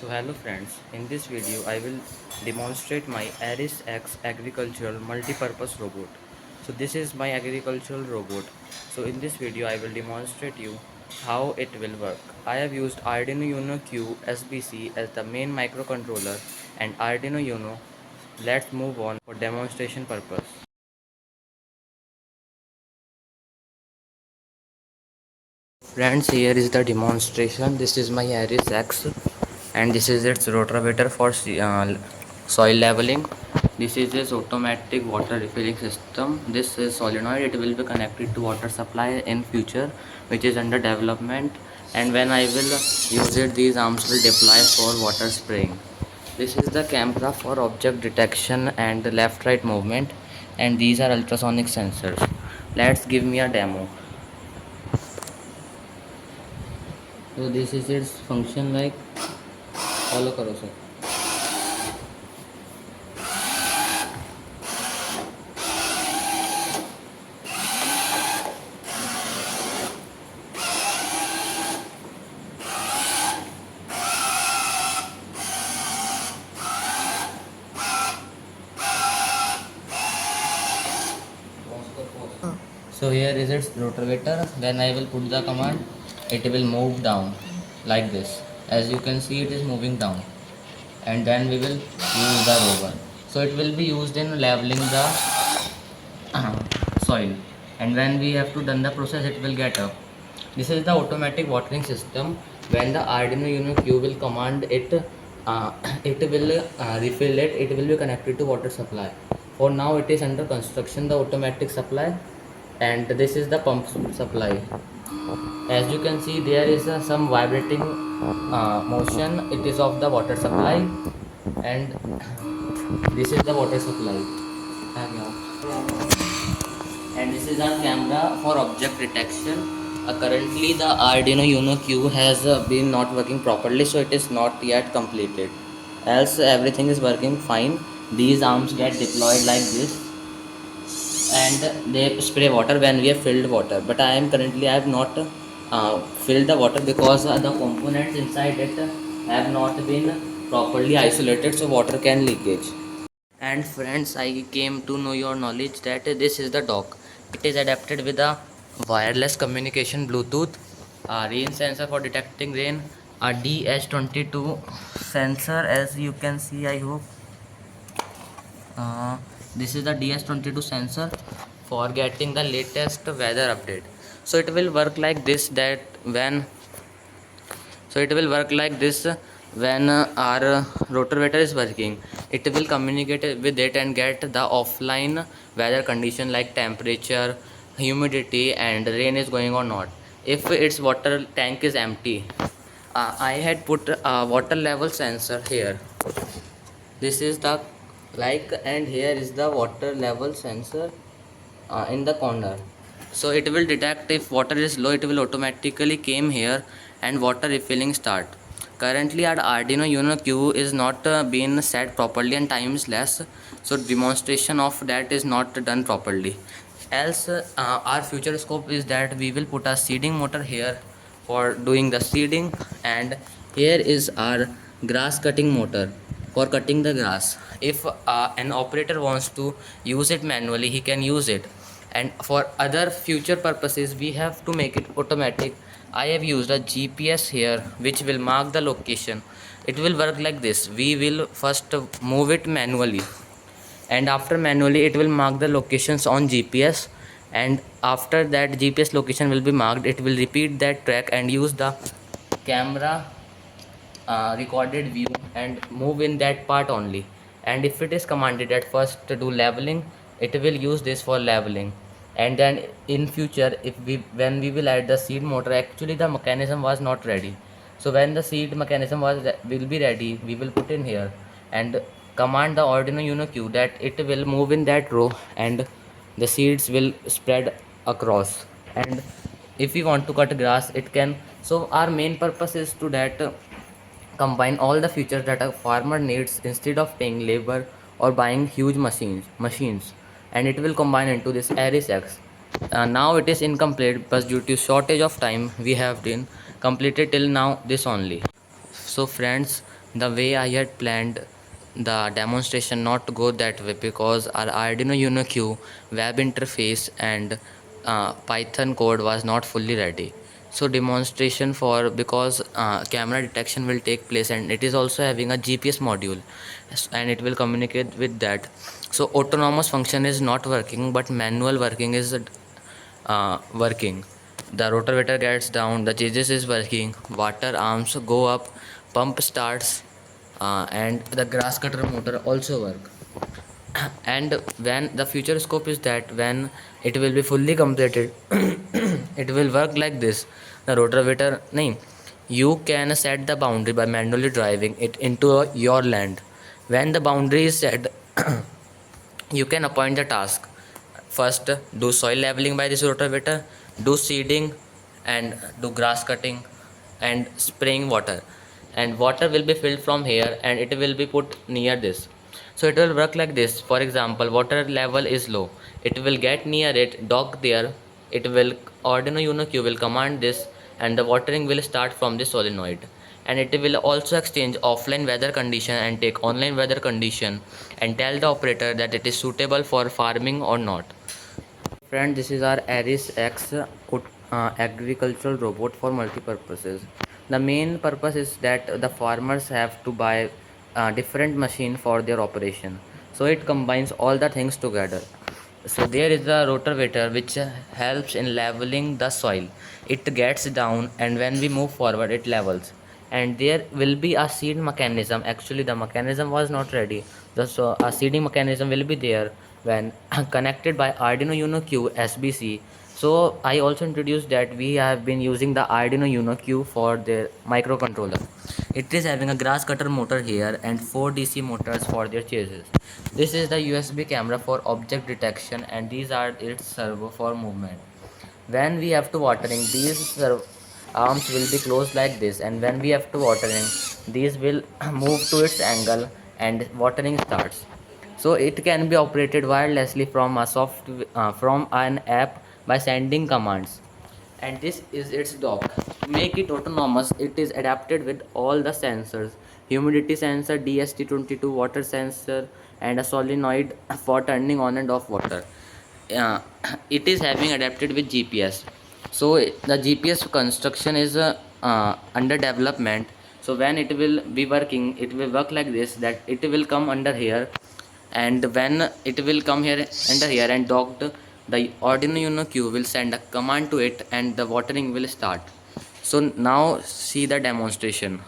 So hello friends, in this video I will demonstrate my Aris X agricultural multi-purpose robot. So this is my agricultural robot. So in this video I will demonstrate you how it will work. I have used Arduino Uno Q SBC as the main microcontroller and Arduino Uno. Let's move on for demonstration purpose. Friends, here is the demonstration. This is my Aris X and this is its rotavator for soil leveling. This is its automatic water refilling system. This is solenoid. It will be connected to water supply in future, which is under development, and when I will use it, these arms will deploy for water spraying. This is the camera for object detection and left right movement, and these are ultrasonic sensors. Let's give me a demo. So this is its function, like follow karo sir. So here is its rotavator. When I will put the command, it will move down like this. As you can see, it is moving down, and then we will use the rover. So it will be used in leveling the soil, and when we have to done the process, it will get up. This is the automatic watering system. When the Arduino Uno Q will command it, it will refill it. It will be connected to water supply. For now, it is under construction, the automatic supply, and this is the pump supply. As you can see, there is some vibrating motion. It is of the water supply, and this is the water supply. And this is our camera for object detection. Currently the Arduino Uno Q has been not working properly, so it is not yet completed. Else everything is working fine. These arms get deployed like this, and they spray water when we have filled water. But I have not filled the water because the components inside it have not been properly isolated, so water can leakage. And friends, I came to know your knowledge that this is the dock. It is adapted with a wireless communication Bluetooth, a rain sensor for detecting rain, a DS22 sensor, as you can see, I hope. This is the DS22 sensor for getting the latest weather update. So it will work like this, that when so it will work like this when our rotavator is working, it will communicate with it and get the offline weather condition like temperature, humidity, and rain is going or not. If its water tank is empty, I had put a water level sensor here. This is the and here is the water level sensor in the corner. So it will detect if water is low, it will automatically came here and water refilling start. Currently our Arduino Uno Q is not being set properly and time is less, so demonstration of that is not done properly. Else our future scope is that we will put a seeding motor here for doing the seeding, and here is our grass cutting motor for cutting the grass. If an operator wants to use it manually, he can use it, and for other future purposes we have to make it automatic. I have used a GPS here which will mark the location. It will work like this: we will first move it manually, and after manually it will mark the locations on GPS, and after that GPS location will be marked, it will repeat that track and use the camera recorded view and move in that part only. And if it is commanded at first to do leveling, it will use this for leveling. And then in future, if we when we will add the seed motor, actually the mechanism was not ready. So when the seed mechanism will be ready, we will put in here and command the Arduino Uno Q that it will move in that row and the seeds will spread across. And if we want to cut grass, it can. So our main purpose is to that combine all the features that a farmer needs instead of paying labor or buying huge machines, and it will combine into this Aris X. Now it is incomplete, but due to shortage of time we have been completed till now this only. So friends, the way I had planned the demonstration not to go that way because our Arduino Uno Q web interface and Python code was not fully ready. So demonstration for because camera detection will take place and it is also having a GPS module and it will communicate with that. So autonomous function is not working but manual working is working. The rotavator gets down, the changes is working, water arms go up, pump starts, and the grass cutter motor also work. And when the future scope is that when it will be fully completed, it will work like this. The rotavator, nahi, you can set the boundary by manually driving it into your land. When the boundary is set, you can appoint the task. First, do soil leveling by this rotavator, do seeding, and do grass cutting and spraying water. And water will be filled from here and it will be put near this. So it will work like this. For example, water level is low. It will get near it, dock there. It will Arduino Uno Q will command this, and the watering will start from the solenoid. And it will also exchange offline weather condition and take online weather condition and tell the operator that it is suitable for farming or not. Friend, this is our Aris X agricultural robot for multi-purposes. The main purpose is that the farmers have to buy different machine for their operation. So it combines all the things together. So there is a rotavator which helps in leveling the soil. It gets down and when we move forward it levels. And there will be a seed mechanism. Actually the mechanism was not ready. So a seeding mechanism will be there when connected by Arduino Uno Q SBC. So I also introduced that we have been using the Arduino Uno Q for the microcontroller. It is having a grass cutter motor here and 4 DC motors for their chases. This is the USB camera for object detection and these are its servo for movement. When we have to watering, these arms will be closed like this, and when we have to watering, these will move to its angle and watering starts. So it can be operated wirelessly from a from an app by sending commands. And this is its dock. To make it autonomous, it is adapted with all the sensors: humidity sensor, DST22 water sensor, and a solenoid for turning on and off water. uh, it is having adapted with GPS. So the GPS construction is under development. So when it will be working, it will work like this, that it will come under here, and when it will come here under here and docked, the Arduino Uno Q will send a command to it and the watering will start. So now see the demonstration.